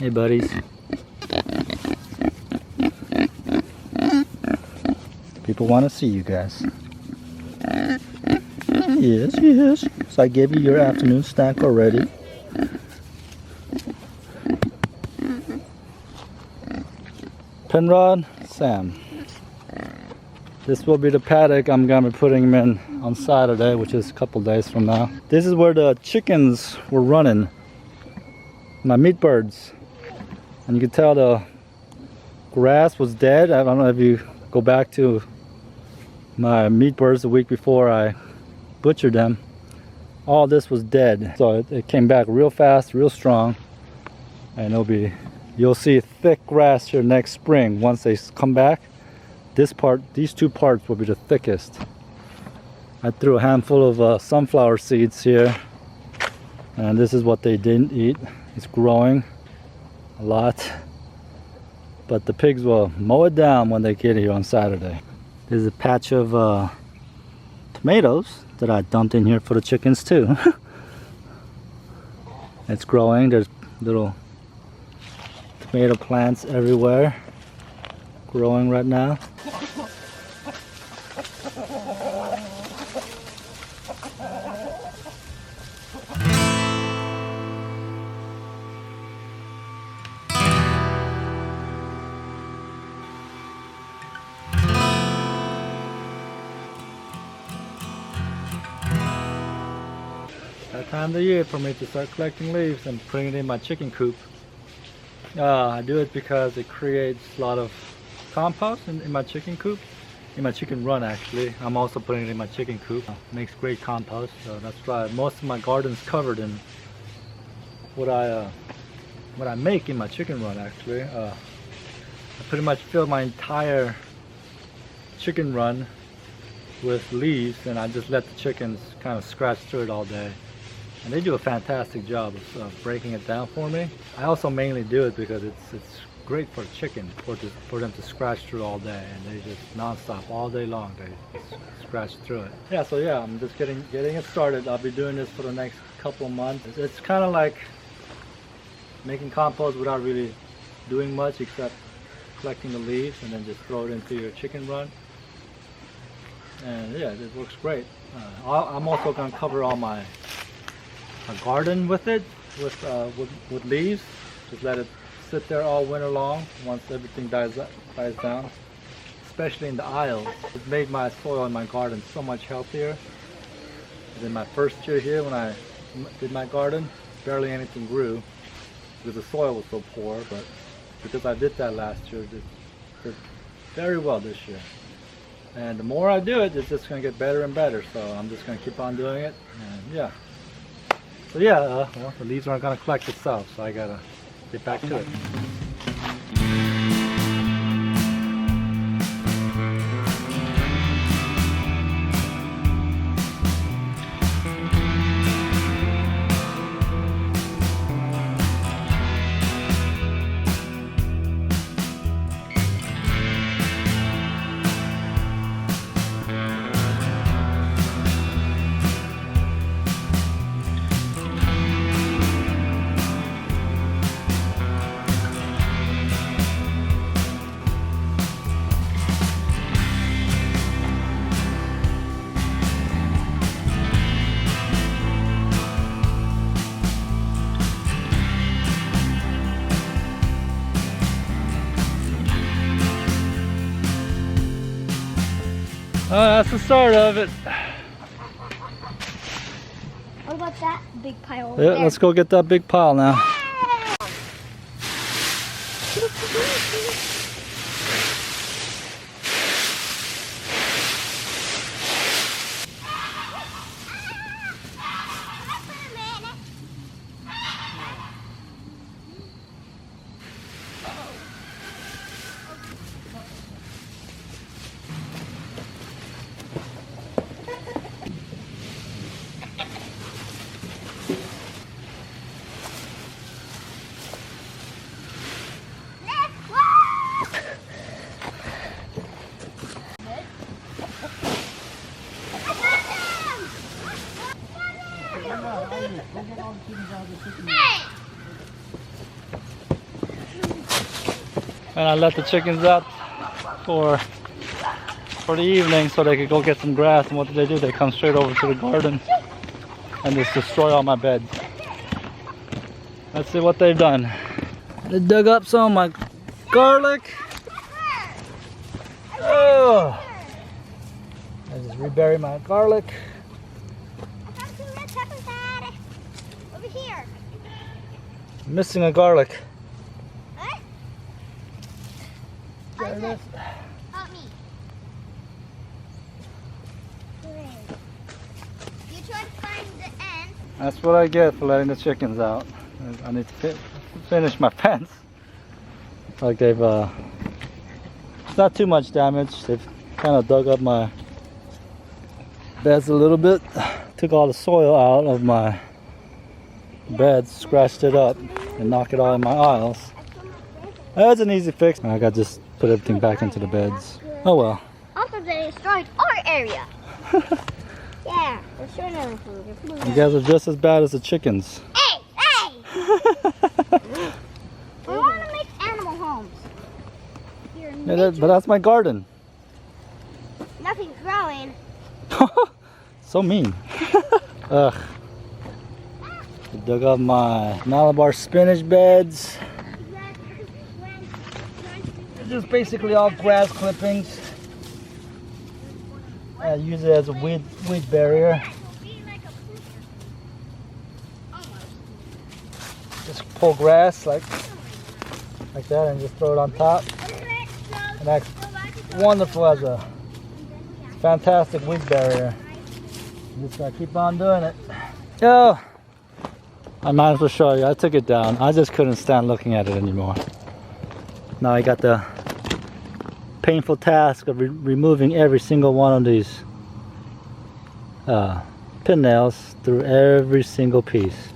Hey buddies. People want to see you guys. Yes, yes. So I gave you your afternoon snack already. Penrod, Sam. This will be the paddock I'm gonna be putting him in on Saturday, which is a couple days from now. This is where the chickens were running. My meat birds. And you can tell the grass was dead. I don't know if you go back to my meat birds the week before I butchered them. All this was dead. So it came back real fast, real strong. And you'll see thick grass here next spring once they come back. These two parts will be the thickest. I threw a handful of sunflower seeds here, and this is what they didn't eat. It's growing a lot, but the pigs will mow it down when they get here on Saturday. There's a patch of tomatoes that I dumped in here for the chickens too. It's growing. There's little tomato plants everywhere growing right now. That time of the year for me to start collecting leaves and putting it in my chicken coop. I do it because it creates a lot of compost in my chicken coop, in my chicken run actually. I'm also putting it in my chicken coop. Makes great compost, so that's why most of my garden's covered in what I make in my chicken run actually. I pretty much fill my entire chicken run with leaves, and I just let the chickens kind of scratch through it all day. And they do a fantastic job of breaking it down for me. I also mainly do it because it's great for chicken, for them to scratch through all day, and they just non-stop all day long. They scratch through it. Yeah, so yeah, I'm just getting it started. I'll be doing this for the next couple of months. It's kind of like making compost without really doing much except collecting the leaves and then just throw it into your chicken run. And yeah, it works great. I'm also going to cover all my garden with it, with leaves. Just let it sit there all winter long once everything dies down, especially in the aisles. It made my soil in my garden so much healthier. And in my first year here, when I did my garden, barely anything grew because the soil was so poor, but because I did that last year, it did very well this year. And the more I do it, it's just going to get better and better, so I'm just going to keep on doing it. And yeah. So yeah, well, the leaves aren't going to collect itself, so I got to get back to it. That's the start of it. What about that big pile over Yeah, there? let's go get that big pile now. And I let the chickens out for the evening so they could go get some grass. And what do? They come straight over to the garden and just destroy all my beds. Let's see what they've done. They dug up some of my garlic. Oh! I just rebury my garlic. I found 2 red peppers, Dad. Over here. I'm missing a garlic. What? There it is. Help me. You tried to find the end. That's what I get for letting the chickens out. I need to finish my fence. Like they've, it's not too much damage. They've kind of dug up my beds a little bit. Took all the soil out of my beds, scratched it up, and knocked it all in my aisles. That's an easy fix. I got to just put everything back into the beds. Oh well. Also, they destroyed our area. Yeah, they're showing them food. You guys are just as bad as the chickens. Hey! We want to make animal homes. Here in Yeah, nature. but that's my garden. Nothing's growing. So mean. Ugh. I dug up my Malabar spinach beds. Just basically all grass clippings. I use it as a weed barrier. Just pull grass like that and just throw it on top. And that's wonderful as a fantastic weed barrier. You just gotta keep on doing it. Yo! I might as well show you. I took it down. I just couldn't stand looking at it anymore. Now I got the painful task of removing every single one of these pin nails through every single piece.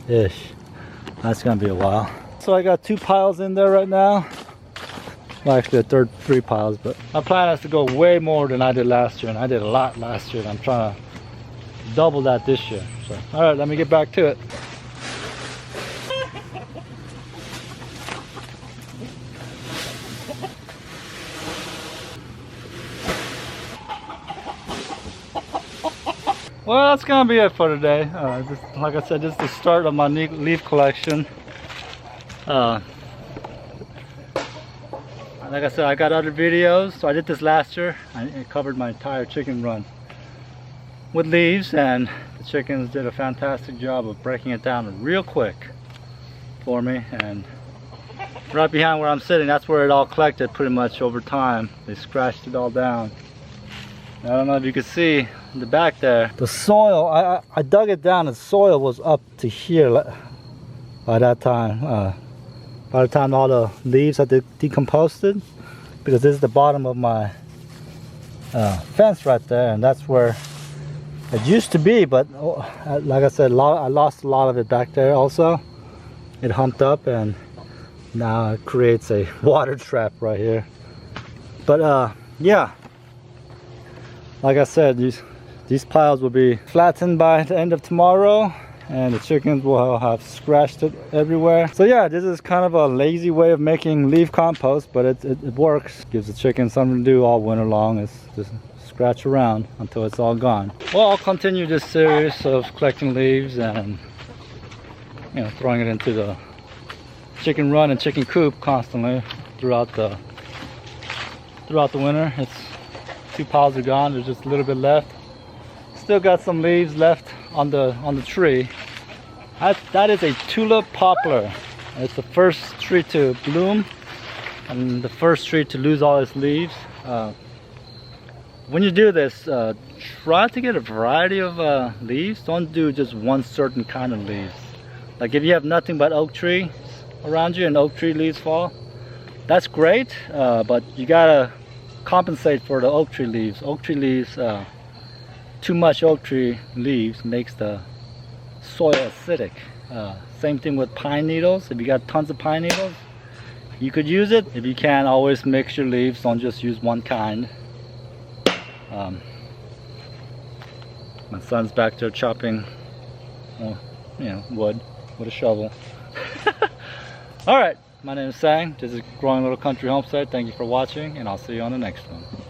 Ish. That's gonna be a while. So I got 2 piles in there right now. Well, actually a third 3 piles, but my plan is to go way more than I did last year, and I did a lot last year, and I'm trying to double that this year. So, all right, let me get back to it. Well, that's gonna be it for today. Like I said, this is the start of my leaf collection. Like I said, I got other videos. So I did this last year. I covered my entire chicken run with leaves, and the chickens did a fantastic job of breaking it down real quick for me. And right behind where I'm sitting, that's where it all collected pretty much over time. They scratched it all down. I don't know if you can see in the back there. The soil, I dug it down, and the soil was up to here by that time. By the time all the leaves had decomposed, because this is the bottom of my fence right there, and that's where it used to be, but like I said, I lost a lot of it back there also. It humped up, and now it creates a water trap right here. But yeah, like I said, these piles will be flattened by the end of tomorrow, and the chickens will have scratched it everywhere. So yeah, this is kind of a lazy way of making leaf compost, but it works. Gives the chickens something to do all winter long. It's just scratch around until it's all gone. Well, I'll continue this series of collecting leaves and, you know, throwing it into the chicken run and chicken coop constantly throughout the winter. It's 2 piles are gone. There's just a little bit left. Still got some leaves left on the tree. That is a tulip poplar. It's the first tree to bloom and the first tree to lose all its leaves. When you do this, try to get a variety of leaves. Don't do just one certain kind of leaves. Like if you have nothing but oak trees around you and oak tree leaves fall, that's great, but you gotta compensate for the oak tree leaves. Oak tree leaves, too much oak tree leaves makes the soil acidic. Same thing with pine needles. If you got tons of pine needles, you could use it. If you can, always mix your leaves. Don't just use one kind. My son's back there chopping, wood with a shovel. All right, My name is Sang. This is Growing Little Country Homestead. Thank you for watching, and I'll see you on the next one.